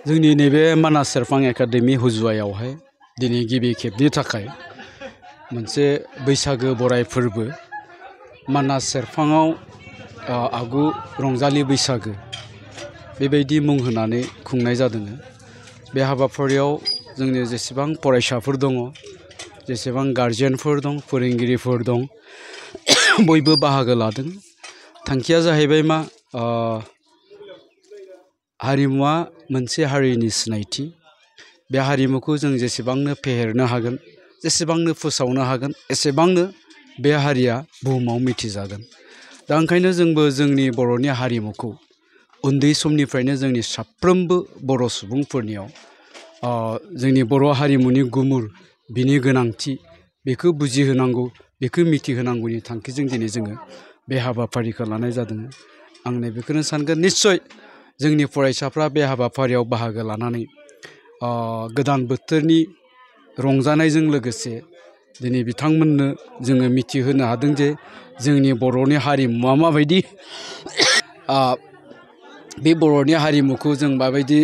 जोंनि नैबे मानास सेरफां एकाडेमि हुजुवायावहाय दिनै गिबि खेबनि थाखाय मोनसे बैसागो बराय फोरबो मानास सेरफाङाव आगु रंजालि बैसागो बेबायदि मुं होनानै खुंनाय जादों। बे हाबाफारियाव जोंनि जेसेबां फरायसाफोर दङ, जेसेबां गार्जियानफोर दं, फोरोंगिरिफोर दं, बयबो बाहागो लादों। थांखिया जाहैबाय मा, हारिमुवा मोनसे हारिनि सिनायथि। बे हारिमुखौ जों जेसेबांनो फेहेरनो हागोन, जेसेबांनो फोसावनो हागोन, एसेबांनो बे हारिया बुहुमाव मिथिजागोन। दा ओंखायनो जोंबो जोंनि बर'नि हारिमुखौ उन्दै समनिफ्रायनो जोंनि साफ्रोमबो बर' सुबुंफोरनियाव जोंनि बर' हारिमुनि गुमुर, बिनि गोनांथि, बेखौ बुजिहोनांगौ, बेखौ मिथिहोनांगौनि थांखिजों दिनै जोङो बे हाबाफारिखौ लानाय जादों। आं बेखौनो सानगोन, निस्सय जोंनि फरायसाफ्रा बे हाबाफारियाव बाहागो लानानै गोदान बोथोरनि रंजानायजों लोगोसे दिनै बिथांमोननो जोङो मिथिहोनो हादों जे जोंनि बर'नि हारिमुवा माबायदि, बे बर'नि हारिमुखौ जों माबायदि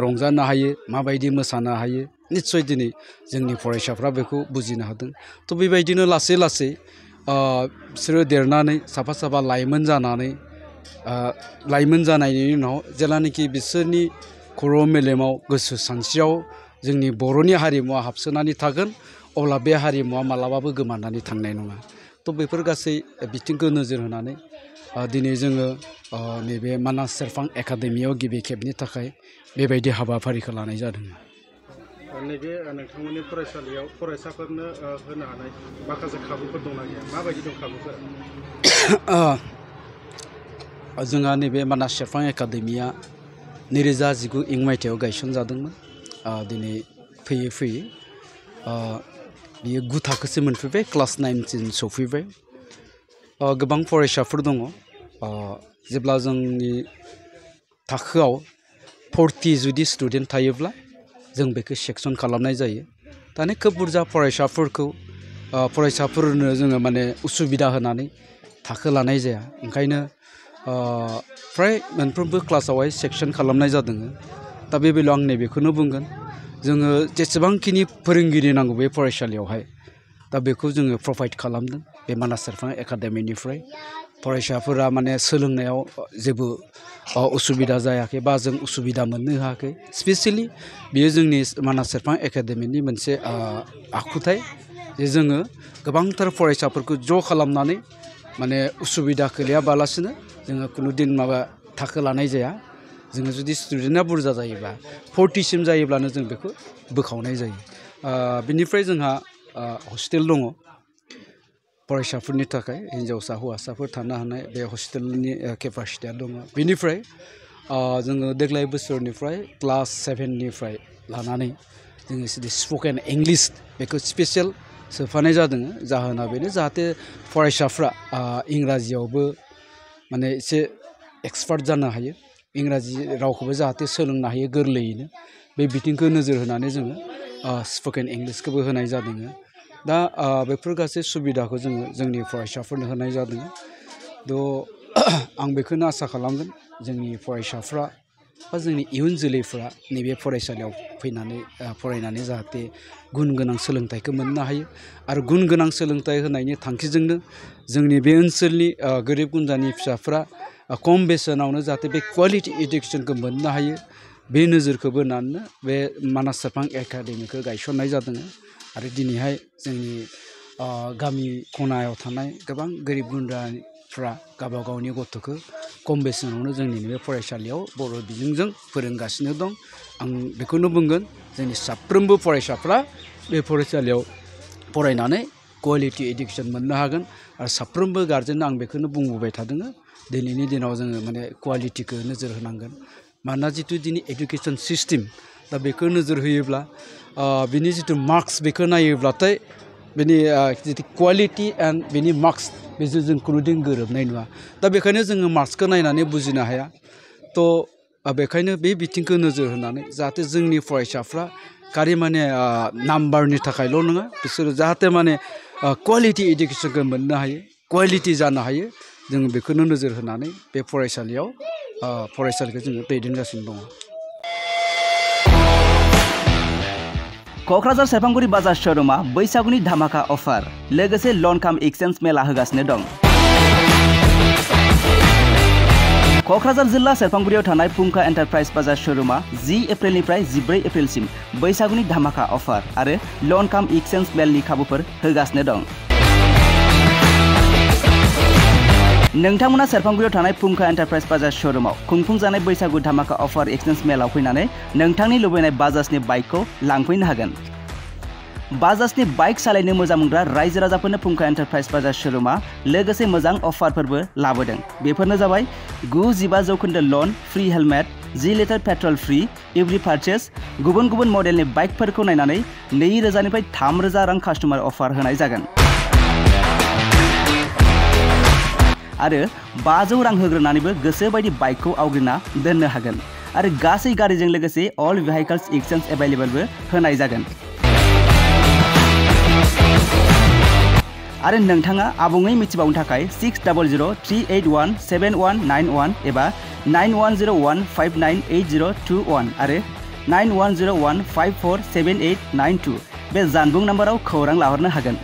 रंजानो हायो, माबायदि मोसानो हायो। निस्सय दिनै जोंनि फरायसाफ्रा बेखौ बुजिनो हादों। थ' बेबायदिनो लासै लासै बिसोरो देरनानै साफा साफा लाइमोन जानानै, लाइमोन जानायनि उनाव जेब्लानाखि बिसोरनि खर' मेलेमाव, गोसो सानस्रियाव जोंनि बर'नि हारिमुवा हाबसोनानै थागोन, अब्ला बे हारिमुवा मालाबाबो गोमानानै थांनाय नङा। थ' बेफोर गासै बिथिंखौ नोजोर होनानै दिनै जोङो नैबे मानास सेरफां एकाडेमियाव गिबि खेबनि थाखाय बेबायदि हाबाफारिखौ लानाय जादों। नैबे नोंथांमोननि फरायसालियाव फरायसाफोरनो होनो हानाय माखासे खाबुफोर दंना गैया? माबायदि दं खाबुफोरा? जोंहा नैबे मानास सेरफां एकाडेमिया 2019 मायथाइयाव गायसनजादोंमोन। दिनै फैयै फैयै बियो 9 थाखोसिम मोनफैबाय, क्लास 9 सौफैबाय। गोबां फरायसाफोर दङ। जेब्ला जोंनि थाखोआव 40 जुदि स्टुडेन्ट थायोब्ला जों बेखौ सेक्सन खालामनाय जायो। दानि खोब बुरजा फरायसाफोरनो जोङो माने उसुबिदा होनानै थाखो लानाय जाया। ओंखायनो फ्राय मोनफ्रोमबो क्लासावहाय सेक्सन खालामनाय जादों। दा बे बेलायाव आं नैबेखौनो बुंगोन, जोङो जेसेबांखिनि फोरोंगिरि नांगौ बे फरायसालियावहाय, दा बेखौ जोङो प्रभाइड खालामदों बे मानास सेरफां एकाडेमिनिफ्राय। फरायसाफोरा माने सोलोंनायाव जेबो उसुबिदा जायाखै बा जों उसुबिदा मोननो होआखै। स्पेसियेलि बेयो जोंनि मानास सेरफां एकाडेमिनि मोनसे आखुथाय जे जोङो गोबांथार फरायसाफोरखौ ज' खालामनानै माने उसुबिदा खोलैयाबालासिनो जोङो खुनुदिन थाखो लानाय जाया। जोङो जुदि स्टुडेन्टआ बुरजा जायोब्ला 40सिम जायोब्लानो जों बेखौ बोखावनाय जायो। बिनिफ्राय जोंहा हस्टेल दङ फरायसाफोरनि थाखाय, हिन्जावसा हौवासाफोर थानो हानाय बे हस्टेलनि केपासिटिया दङ। बेनिफ्राय जोङो देग्लाय बोसोरनिफ्राय क्लास 7निफ्राय लानानै जोङो स्पकेन इंलिश बेखौ स्पेसियेल सोफानाय जादों। जाहोना बेनो, जाहाथे फरायसाफ्रा इंराजियावबो माने एसे एक्सपार्ट जानो हायो, इंराजि रावखौबो जाहाथे सोलोंनो हायो गोरलैयैनो। बे बिथिंखौ नोजोर होनानै जोङो स्पकेन इंलिशखौबो होनाय जादों। दा बेफोर गासै सुबिदाखौ जोङो जोंनि फरायसाफोरनो होनाय जादों। थ' आं बेखौनो आसा खालामगोन जोंनि फरायसाफ्रा बा जोंनि इयुन जोलैफ्रा नैबे फरायसालियाव फैनानै फरायनानै जाहाथे गुन गोनां सोलोंथाइखौ मोननो हायो। आरो गुन गोनां सोलोंथाइ होनायनि थांखिजोंनो जोंनि बे ओनसोलनि गोरिब गुन्द्रानि फिसाफ्रा खम बेसेनावनो जाहाथे बे क्वालिटि इडुकेसनखौ मोननो हायो, बे नोजोरखौ बोनानैनो बे मानास सेरफां एकाडेमिखौ गायसननाय जादों। आरो दिनैहाय जोंनि गामि खनायाव थानाय गोबां गोरिब गुन्द्राफ्रा गावबा गावनि गथ'खौ खम बेसेनावनो जोंनि बे फरायसालियाव बर' बिजोंजों फोरोंगासिनो दं। आं बेखौनो बुंगोन, जोंनि साफ्रोमबो फरायसाफ्रा बे फरायसालियाव फरायनानै क्वालिटि इडुकेसन मोननो हागोन। आरो साफ्रोमबो गारजेननो आं बेखौनो बुंबोबाय थादों, दिनैनि दिनाव जोङो माने क्वालिटिखौ नोजोर होनांगोन। मानोना जिथु दिनै इडुकेसन सिस्टेम, दा बेखौ नोजोर होयोब्ला बिनि जिथु मार्क्स बेखौ नायोब्लाथाय बेनि जिथु क्वालिटि एन्ड बेनि मार्क्स बेजों जों खुनुदिन गोरोबनाय नङा। दा बेखायनो जोङो मार्क्सखौ नायनानै बुजिनो हाया। थ' बेखायनो बे बिथिंखौ नोजोर होनानै जाहाथे जोंनि फरायसाफ्रा खालि माने नाम्बारनि थाखायल' नङा, बिसोरो जाहाथे माने क्वालिटि इडुकेसनखौ मोननो हायो, क्वालिटि जानो हायो, जोङो बेखौनो नोजोर होनानै बे फरायसालिखौ जोङो दैदेनगासिनो दङ। क'क्राझार सेरफांगुरि बाजार शोरूमा बैसागुनि धामाका अफार लोगोसे लन काम एक्सचेन्ज मेला होगासिनो दं। क'क्राझार जिल्ला सेरफांगुरियाव थानाय फुंखा एन्टारप्राइज बाजार शोरूमा 10 एप्रिलनिफ्राय 14 एप्रिलसिम बैसागुनि धामाका अफार आरो लन काम एक्सचेन्ज मेलनि खाबुफोर होगासिनो दं। नोंथांमोना सेरफांगुरियाव थानाय फुंखा एन्टारप्राइज बाजार शोरूमाव खुंफुंजानाय बैसागु धामाका अफार एक्सचेन्ज मेलाव फैनानै नोंथांनि लुबैनाय बाजाजनि बाइकखौ लांफैनो हागोन। बाजाजनि बाइक सालायनो मोजां मोनग्रा रायजो राजाफोरनो फुंखा एन्टारप्राइज बाजार शोरूमा लोगोसे मोजां अफारफोरबो लाबोदों। बेफोरनो जाबाय 95% लन, free helmet, 10 litre petrol free, every purchase, गुबुन गुबुन मडेलनि बाइकफोरखौ नायनानै 2000 निफ्राय 3000 रां कास्टमार अफार होनाय जागोन। आरो 500 रां होग्रोनानैबो गोसो बायदि बाइकखौ आवग्रिना दोननो हागोन आरो गासै गारिजों लोगोसे अल भेहिकल्स एक्सचेन्ज एभेलेबलबो होनाय जागोन। आरो नोंथाङा आबुङै मिथिबावनो थाखाय 6003817191 एबा 9101598021 आरो 9101547892 बे जानबुं नाम्बाराव खौरां लाहरनो हागोन।